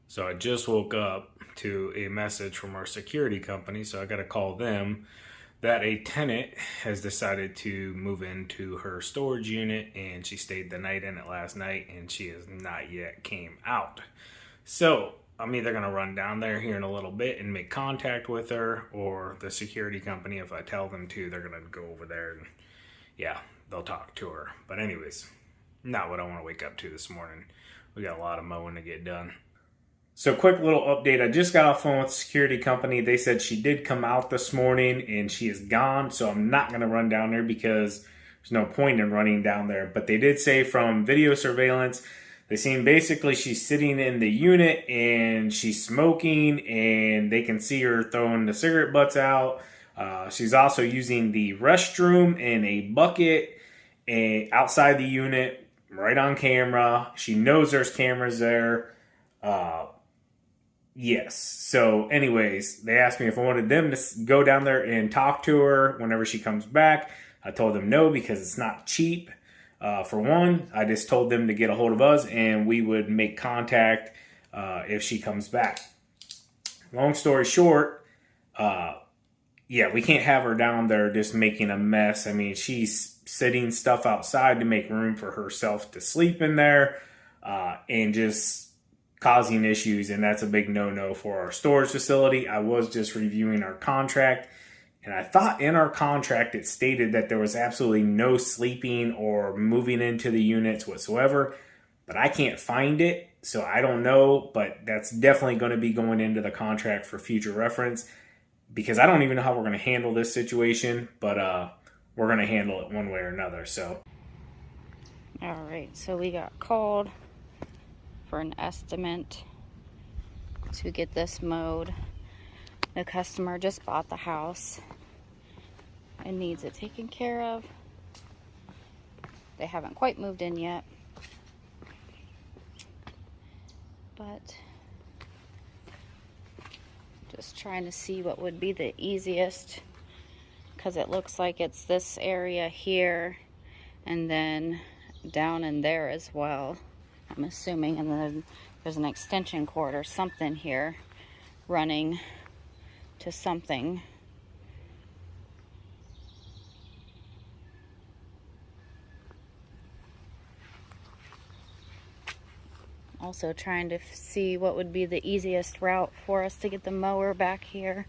So I just woke up to a message from our security company, so I got to call them, that a tenant has decided to move into her storage unit, and she stayed the night in it last night, and she has not yet came out. So I'm either going to run down there here in a little bit and make contact with her, or the security company, if I tell them to, they're going to go over there and yeah, they'll talk to her. But anyways, not what I want to wake up to this morning. We got a lot of mowing to get done. So quick little update. I just got off the phone with the security company. They said she did come out this morning and she is gone. So I'm not going to run down there because there's no point in running down there. But they did say from video surveillance, they seem basically she's sitting in the unit and she's smoking, and they can see her throwing the cigarette butts out. She's also using the restroom in a bucket outside the unit, right on camera. She knows there's cameras there. Yes. So anyways, they asked me if I wanted them to go down there and talk to her whenever she comes back. I told them no, because it's not cheap. For one, I just told them to get a hold of us and we would make contact if she comes back. Long story short, yeah, we can't have her down there just making a mess. I mean, she's setting stuff outside to make room for herself to sleep in there, and just causing issues, and that's a big no-no for our storage facility. I was just reviewing our contract, and I thought in our contract it stated that there was absolutely no sleeping or moving into the units whatsoever, but I can't find it, so I don't know, but that's definitely going to be going into the contract for future reference, because I don't even know how we're going to handle this situation, but we're going to handle it one way or another. So all right, so we got called for an estimate to get this mowed. The customer just bought the house and needs it taken care of. They haven't quite moved in yet, but just trying to see what would be the easiest, because it looks like it's this area here and then down in there as well, I'm assuming, and then there's an extension cord or something here running to something. Also trying to see what would be the easiest route for us to get the mower back here.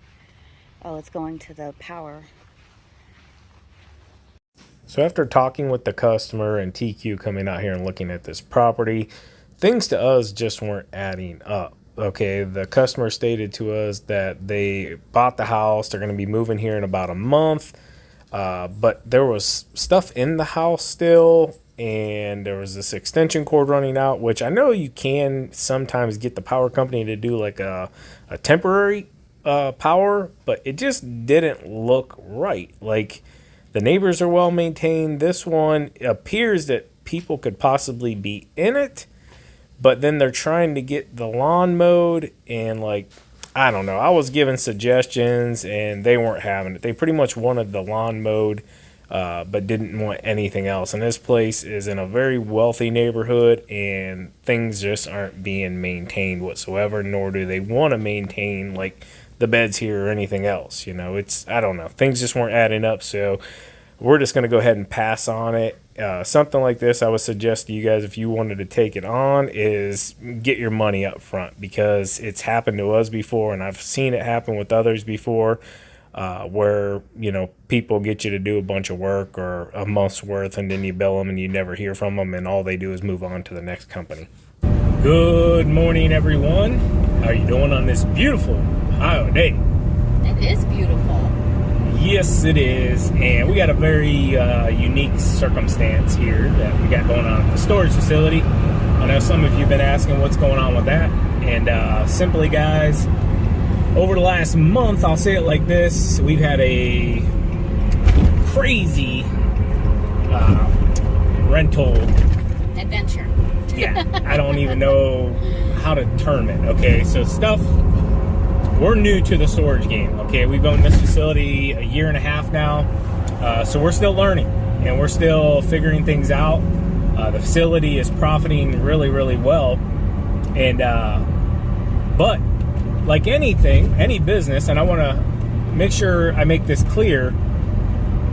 Oh, it's going to the power. So after talking with the customer and TQ coming out here and looking at this property, things to us just weren't adding up. Okay, the customer stated to us that they bought the house, they're going to be moving here in about a month, but there was stuff in the house still, and there was this extension cord running out, which I know you can sometimes get the power company to do like a temporary power, but it just didn't look right. Like, the neighbors are well maintained. This one appears that people could possibly be in it, but then they're trying to get the lawn mowed, and like, I don't know. I was giving suggestions and they weren't having it. They pretty much wanted the lawn mowed, but didn't want anything else. And this place is in a very wealthy neighborhood, and things just aren't being maintained whatsoever, nor do they want to maintain like the beds here or anything else. You know, it's, I don't know, things just weren't adding up, so we're just going to go ahead and pass on it. Something like this, I would suggest to you guys, if you wanted to take it on, is get your money up front, because it's happened to us before, and I've seen it happen with others before, where, you know, people get you to do a bunch of work or a month's worth, and then you bill them and you never hear from them, and all they do is move on to the next company. Good morning, everyone. How are you doing on this beautiful Ohio day? It is beautiful. Yes, it is. And we got a very unique circumstance here that we got going on at the storage facility. I know some of you have been asking what's going on with that. And simply, guys, over the last month, I'll say it like this, we've had a crazy rental Adventure. Yeah, I don't even know how to term it. Okay, so stuff, we're new to the storage game. Okay, we've owned this facility a year and a half now, so we're still learning and we're still figuring things out. The facility is profiting really, really well, and But like anything, any business, and I want to make sure I make this clear,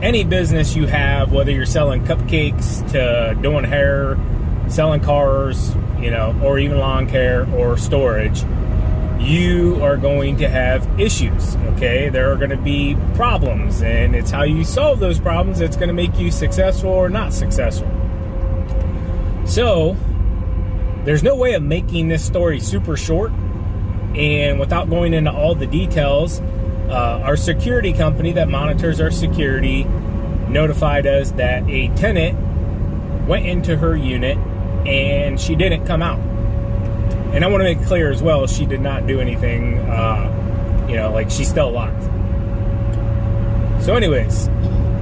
any business you have, whether you're selling cupcakes to doing hair, selling cars, you know, or even lawn care or storage, you are going to have issues, okay? There are going to be problems, and it's how you solve those problems that's going to make you successful or not successful. So there's no way of making this story super short, and without going into all the details, our security company that monitors our security notified us that a tenant went into her unit and she didn't come out. And I want to make it clear as well, she did not do anything, you know, like she's still locked. So anyways,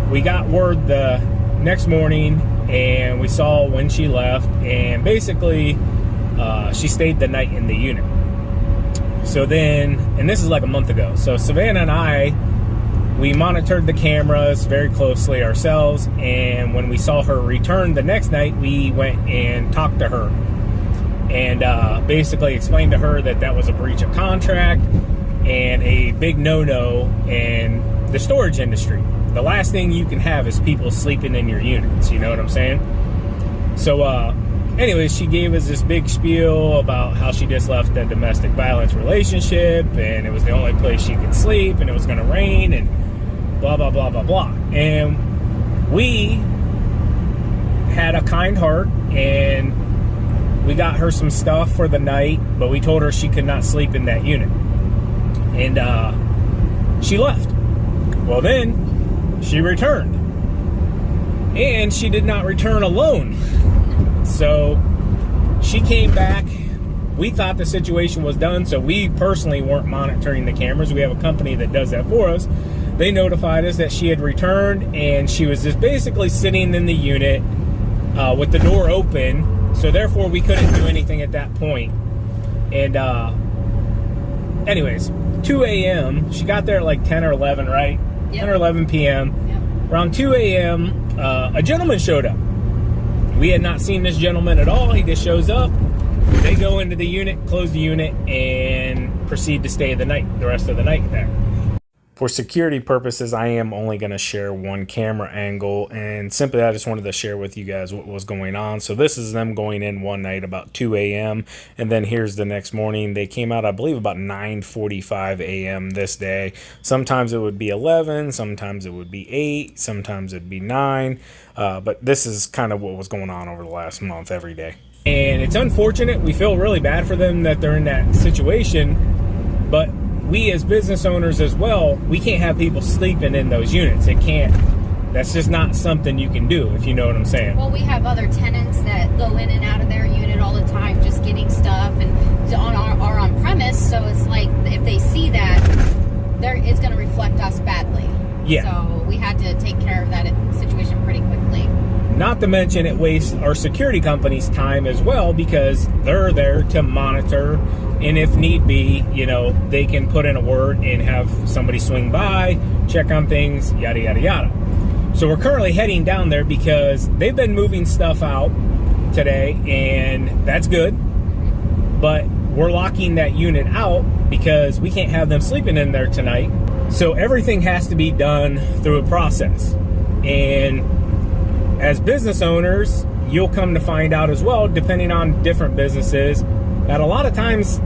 we got word the next morning and we saw when she left, and basically she stayed the night in the unit. So then, and this is like a month ago, so Savannah and I, we monitored the cameras very closely ourselves, and when we saw her return the next night, we went and talked to her and basically explained to her that that was a breach of contract and a big no-no in the storage industry. The last thing you can have is people sleeping in your units, you know what I'm saying? So anyways, she gave us this big spiel about how she just left a domestic violence relationship and it was the only place she could sleep and it was going to rain and blah, blah, blah, blah, blah. And we had a kind heart and we got her some stuff for the night, but we told her she could not sleep in that unit. And she left. Well, then she returned. And she did not return alone. So she came back. We thought the situation was done, so we personally weren't monitoring the cameras. We have a company that does that for us. They notified us that she had returned, and she was just basically sitting in the unit with the door open. So therefore, we couldn't do anything at that point. And anyways, 2 a.m., she got there at like 10 or 11, right? Yep. 10 or 11 p.m. Yep. Around 2 a.m., a gentleman showed up. We had not seen this gentleman at all. He just shows up. They go into the unit, close the unit, and proceed to stay the rest of the night there. For security purposes, I am only going to share one camera angle, and simply I just wanted to share with you guys what was going on. So this is them going in one night about 2 a.m. and then here's the next morning. They came out, I believe, about 9:45 a.m. this day. Sometimes it would be 11, sometimes it would be 8, sometimes it'd be 9. But this is kind of what was going on over the last month every day. And it's unfortunate. We feel really bad for them that they're in that situation, but we as business owners as well, we can't have people sleeping in those units. It can't. That's just not something you can do, if you know what I'm saying. Well, we have other tenants that go in and out of their unit all the time, just getting stuff and are on premise. So it's like if they see that, it's going to reflect us badly. Yeah. So we had to take care of that situation pretty quickly. Not to mention it wastes our security company's time as well, because they're there to monitor, and if need be, you know, they can put in a word and have somebody swing by, check on things, yada, yada, yada. So we're currently heading down there because they've been moving stuff out today, and that's good. But we're locking that unit out because we can't have them sleeping in there tonight. So everything has to be done through a process. And as business owners, you'll come to find out as well, depending on different businesses, that a lot of times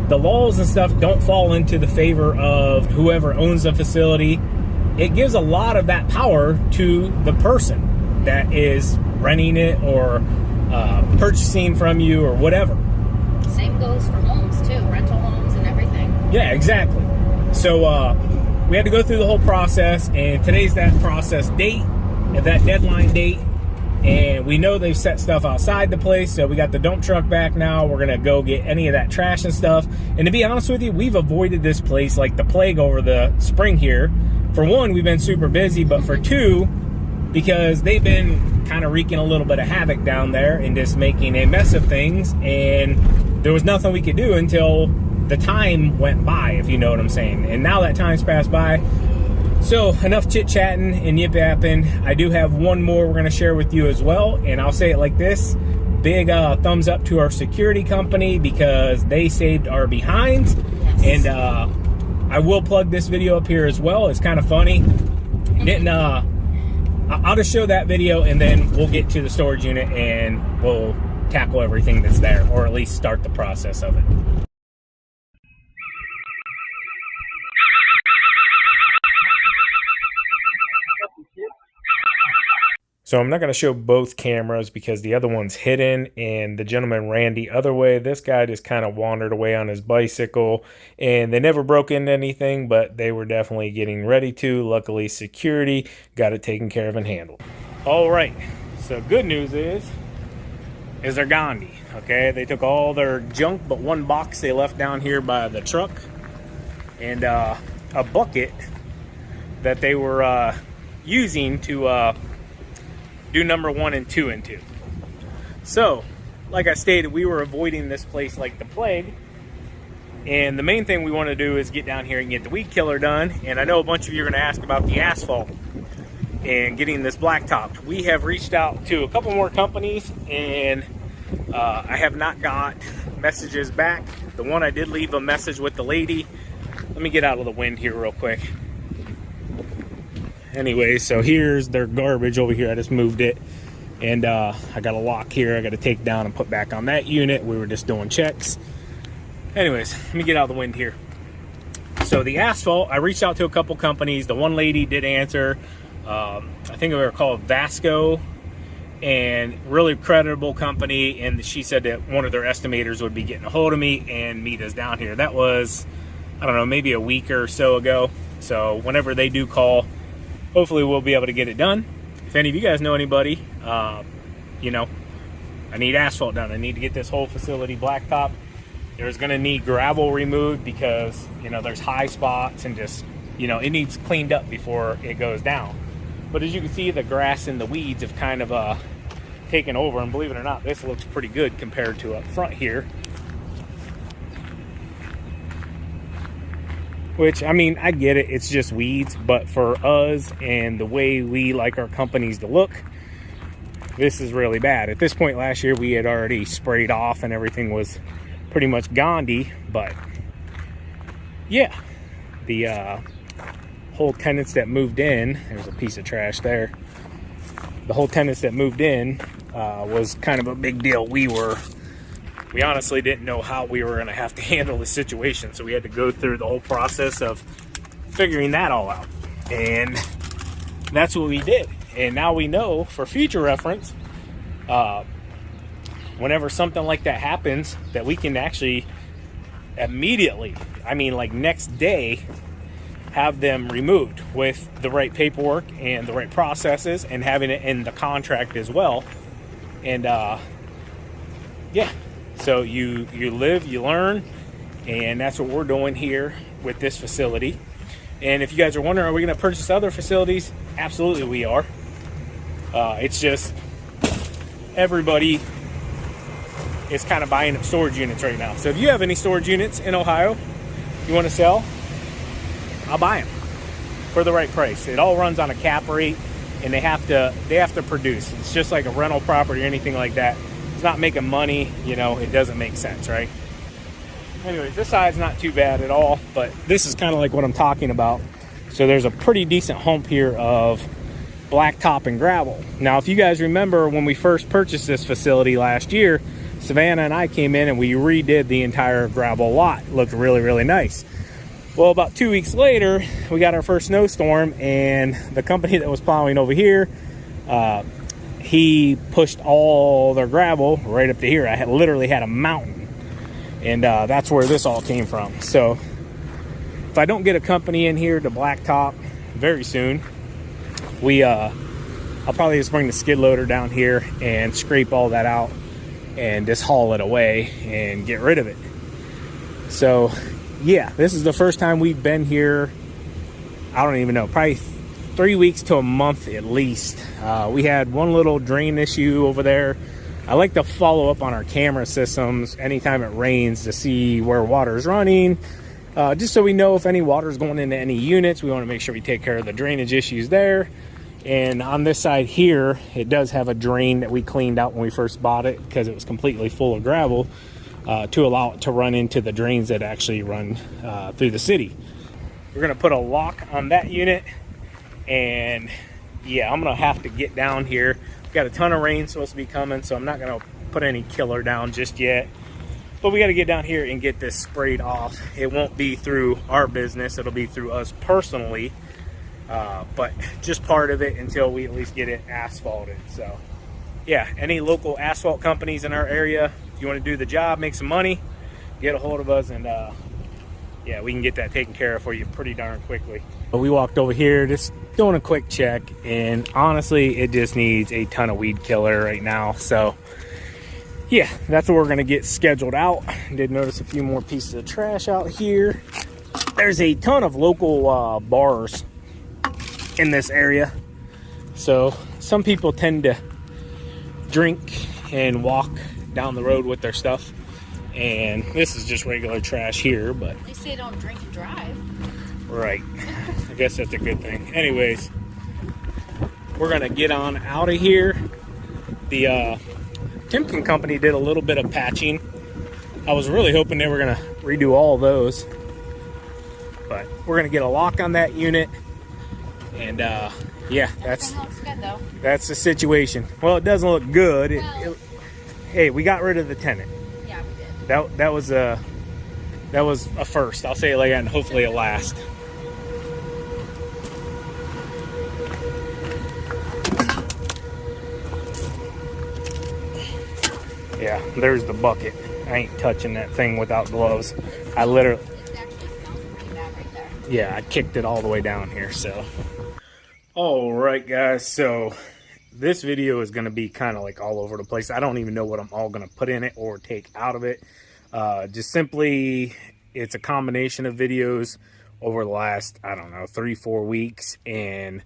the laws and stuff don't fall into the favor of whoever owns the facility. It gives a lot of that power to the person that is renting it or purchasing from you or whatever. Same goes for homes too, rental homes and everything. Yeah, exactly. So we had to go through the whole process, and today's that process date, that deadline date, and we know they've set stuff outside the place, so we got the dump truck back now. We're gonna go get any of that trash and stuff. And to be honest with you, we've avoided this place like the plague over the spring here. For one, we've been super busy, but for two, because they've been kind of wreaking a little bit of havoc down there and just making a mess of things, and there was nothing we could do until the time went by, if you know what I'm saying. And now that time's passed by. So enough chit-chatting and yip-yapping. I do have one more we're going to share with you as well, and I'll say it like this. big thumbs up to our security company because they saved our behinds. Yes. And I will plug this video up here as well. It's kind of funny. Didn't I'll just show that video and then we'll get to the storage unit and we'll tackle everything that's there, or at least start the process of it. So I'm not going to show both cameras because the other one's hidden and the gentleman ran the other way. This guy just kind of wandered away on his bicycle, and they never broke into anything, but they were definitely getting ready to. Luckily, security got it taken care of and handled. All right, so good news is they're Gandhi, okay? They took all their junk but one box they left down here by the truck, and a bucket that they were using to do number 1 and 2 into. So, like I stated, we were avoiding this place like the plague, and the main thing we want to do is get down here and get the weed killer done. And I know a bunch of you are going to ask about the asphalt and getting this blacktopped. We have reached out to a couple more companies, and I have not got messages back. The one I did leave a message with the lady. Let me get out of the wind here real quick. Anyway, so here's their garbage over here. I just moved it, and I got a lock here I got to take down and put back on that unit. We were just doing checks. Anyways, let me get out of the wind here. So the asphalt, I reached out to a couple companies. The one lady did answer. I think they were called Vasco, and really creditable company, and she said that one of their estimators would be getting a hold of me and meet us down here. That was, I don't know, maybe a week or so ago. So whenever they do call, hopefully we'll be able to get it done. If any of you guys know anybody, you know, I need asphalt done. I need to get this whole facility blacktop. There's going to need gravel removed because, you know, there's high spots and just, you know, it needs cleaned up before it goes down. But as you can see, the grass and the weeds have kind of taken over. And believe it or not, this looks pretty good compared to up front here. Which, I mean, I get it, it's just weeds, but for us and the way we like our companies to look, this is really bad. At this point last year, we had already sprayed off and everything was pretty much Gandhi, but yeah, the whole tenants that moved in, there's a piece of trash there, the whole tenants that moved in was kind of a big deal. We honestly didn't know how we were going to have to handle the situation, so we had to go through the whole process of figuring that all out, and that's what we did. And now we know, for future reference, whenever something like that happens, that we can actually immediately, I mean like next day, have them removed with the right paperwork and the right processes, and having it in the contract as well. And yeah, so you live, you learn, and that's what we're doing here with this facility. And if you guys are wondering, are we going to purchase other facilities? Absolutely we are. It's just everybody is kind of buying up storage units right now. So if you have any storage units in Ohio you want to sell, I'll buy them for the right price. It all runs on a cap rate, and they have to produce. It's just like a rental property or anything like that. It's not making money, you know, it doesn't make sense, right? Anyways, this side's not too bad at all, but this is kind of like what I'm talking about. So there's a pretty decent hump here of blacktop and gravel. Now, if you guys remember when we first purchased this facility last year, Savannah and I came in and we redid the entire gravel lot. It looked really, really nice. Well, about 2 weeks later, we got our first snowstorm, and the company that was plowing over here, he pushed all their gravel right up to here. I literally had a mountain, and that's where this all came from. So if I don't get a company in here to blacktop very soon, I'll probably just bring the skid loader down here and scrape all that out and just haul it away and get rid of it. So yeah, this is the first time we've been here, I don't even know, probably 3 weeks to a month at least. We had one little drain issue over there. I like to follow up on our camera systems anytime it rains to see where water is running, just so we know if any water is going into any units. We want to make sure we take care of the drainage issues there. And on this side here, it does have a drain that we cleaned out when we first bought it because it was completely full of gravel, to allow it to run into the drains that actually run through the city. We're gonna put a lock on that unit, and yeah, I'm gonna have to get down here. We've got a ton of rain supposed to be coming, so I'm not gonna put any killer down just yet. But we got to get down here and get this sprayed off. It won't be through our business, it'll be through us personally. But just part of it until we at least get it asphalted. So yeah, any local asphalt companies in our area, if you want to do the job, make some money, get a hold of us, and yeah, we can get that taken care of for you pretty darn quickly. But we walked over here just doing a quick check, and honestly it just needs a ton of weed killer right now. So yeah, that's what we're gonna get scheduled out. Did notice a few more pieces of trash out here. There's a ton of local bars in this area, so some people tend to drink and walk down the road with their stuff, and this is just regular trash here. But they say don't drink and drive, right? I guess that's a good thing. Anyways, we're gonna get on out of here. The Timken company did a little bit of patching. I was really hoping they were gonna redo all those, but we're gonna get a lock on that unit. And yeah, everything looks good though. That's the situation. Well, it doesn't look good. Well, Hey, we got rid of the Tenant. yeah, we did. That was a first. I'll say it like that, and hopefully a last. Yeah, there's the bucket. I ain't touching that thing without gloves. I literally, It actually smells pretty bad right there. yeah, I kicked it all the way down here. So all right, guys, so this video is going to be kind of like all over the place. I don't even know what I'm all going to put in it or take out of it. Just simply, it's a combination of videos over the last, I don't know, 3-4 weeks, and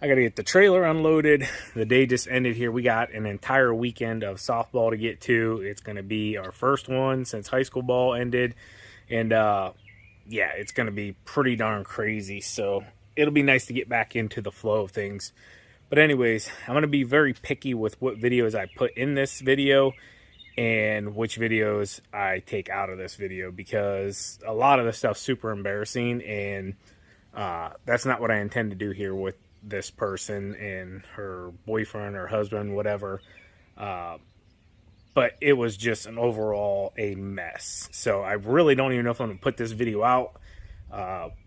I got to get the trailer unloaded. The day just ended here. We got an entire weekend of softball to get to. It's going to be our first one since high school ball ended, and yeah, it's going to be pretty darn crazy. So it'll be nice to get back into the flow of things. But anyways, I'm going to be very picky with what videos I put in this video and which videos I take out of this video, because a lot of the stuff's super embarrassing, and that's not what I intend to do here with this person and her boyfriend or husband, whatever. But it was just an overall a mess. So I really don't even know if I'm going to put this video out.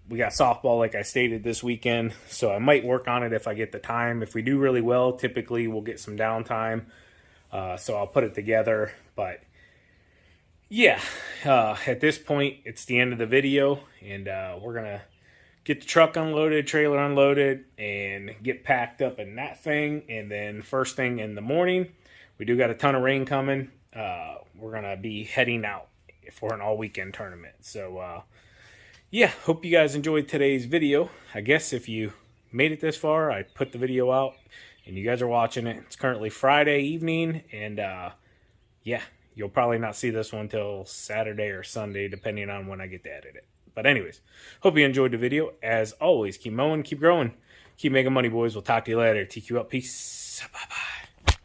We got softball, like I stated, this weekend, so I might work on it if I get the time. If we do really well, typically we'll get some downtime, so I'll put it together. But yeah, at this point, it's the end of the video, and we're going to get the truck unloaded, trailer unloaded, and get packed up in that thing. And then first thing in the morning, we do got a ton of rain coming. We're going to be heading out for an all-weekend tournament. So, yeah, hope you guys enjoyed today's video. I guess if you made it this far, I put the video out and you guys are watching it. It's currently Friday evening, and yeah, you'll probably not see this one till Saturday or Sunday, depending on when I get to edit it. But anyways, hope you enjoyed the video. As always, keep mowing, keep growing, keep making money, boys. We'll talk to you later. TQ up. Peace. Bye-bye.